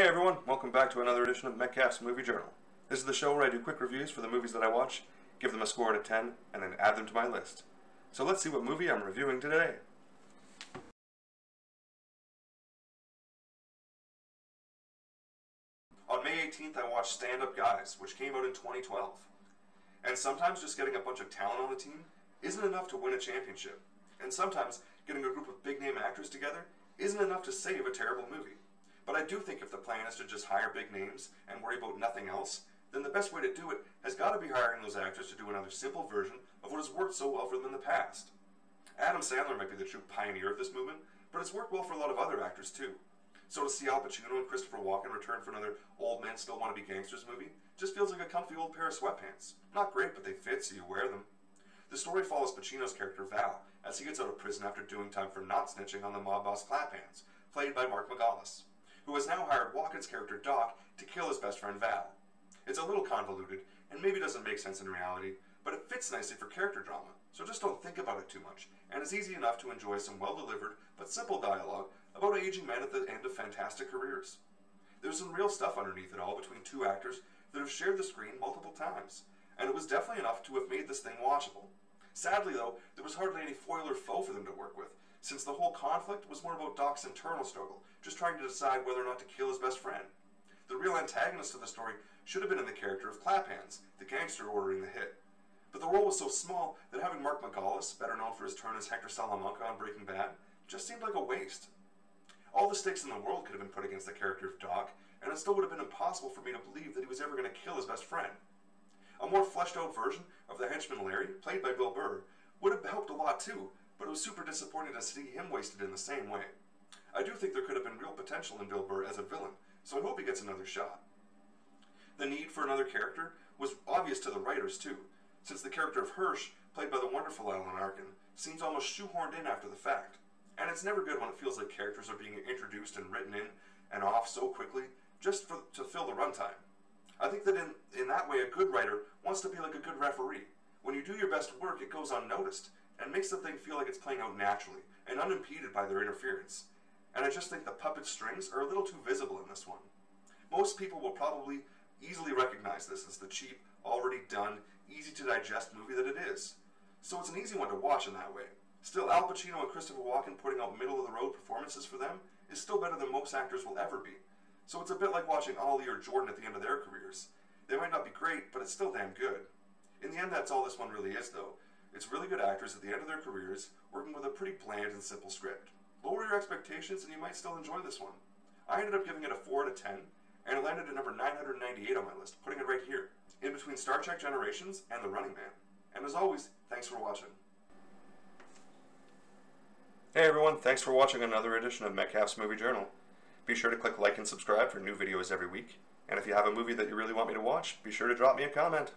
Hey everyone, welcome back to another edition of Metcalf's Movie Journal. This is the show where I do quick reviews for the movies that I watch, give them a score out of 10, and then add them to my list. So let's see what movie I'm reviewing today. On May 18th I watched Stand Up Guys, which came out in 2012. And sometimes just getting a bunch of talent on the team isn't enough to win a championship. And sometimes getting a group of big name actors together isn't enough to save a terrible movie. But I do think if the plan is to just hire big names and worry about nothing else, then the best way to do it has got to be hiring those actors to do another simple version of what has worked so well for them in the past. Adam Sandler might be the true pioneer of this movement, but it's worked well for a lot of other actors too. So to see Al Pacino and Christopher Walken return for another old men still want to be gangsters movie just feels like a comfy old pair of sweatpants. Not great, but they fit, so you wear them. The story follows Pacino's character Val as he gets out of prison after doing time for not snitching on the mob boss Claphams, played by Mark McGallis, who has now hired Walken's character Doc to kill his best friend Val. It's a little convoluted, and maybe doesn't make sense in reality, but it fits nicely for character drama, so just don't think about it too much, and it's easy enough to enjoy some well-delivered but simple dialogue about aging men at the end of fantastic careers. There's some real stuff underneath it all between two actors that have shared the screen multiple times, and it was definitely enough to have made this thing watchable. Sadly though, there was hardly any foil or foe for them to work with, since the whole conflict was more about Doc's internal struggle, just trying to decide whether or not to kill his best friend. The real antagonist of the story should have been in the character of Claphams, the gangster ordering the hit. But the role was so small that having Mark McGallis, better known for his turn as Hector Salamanca on Breaking Bad, just seemed like a waste. All the stakes in the world could have been put against the character of Doc, and it still would have been impossible for me to believe that he was ever going to kill his best friend. A more fleshed out version of the henchman Larry, played by Bill Burr, would have helped a lot too, but it was super disappointing to see him wasted in the same way. I do think there could have been real potential in Bill Burr as a villain, so I hope he gets another shot. The need for another character was obvious to the writers too, since the character of Hirsch, played by the wonderful Alan Arkin, seems almost shoehorned in after the fact. And it's never good when it feels like characters are being introduced and written in and off so quickly just to fill the runtime. I think that in that way a good writer wants to be like a good referee. When you do your best work, it goes unnoticed and makes the thing feel like it's playing out naturally and unimpeded by their interference. And I just think the puppet strings are a little too visible in this one. Most people will probably easily recognize this as the cheap, already done, easy to digest movie that it is. So it's an easy one to watch in that way. Still, Al Pacino and Christopher Walken putting out middle-of-the-road performances for them is still better than most actors will ever be. So it's a bit like watching Ollie or Jordan at the end of their careers. They might not be great, but it's still damn good. In the end, that's all this one really is, though. It's really good actors at the end of their careers working with a pretty bland and simple script. Lower your expectations and you might still enjoy this one. I ended up giving it a 4 out of 10, and it landed at number 998 on my list, putting it right here, in between Star Trek Generations and The Running Man. And as always, thanks for watching. Hey everyone, thanks for watching another edition of Metcalf's Movie Journal. Be sure to click like and subscribe for new videos every week. And if you have a movie that you really want me to watch, be sure to drop me a comment.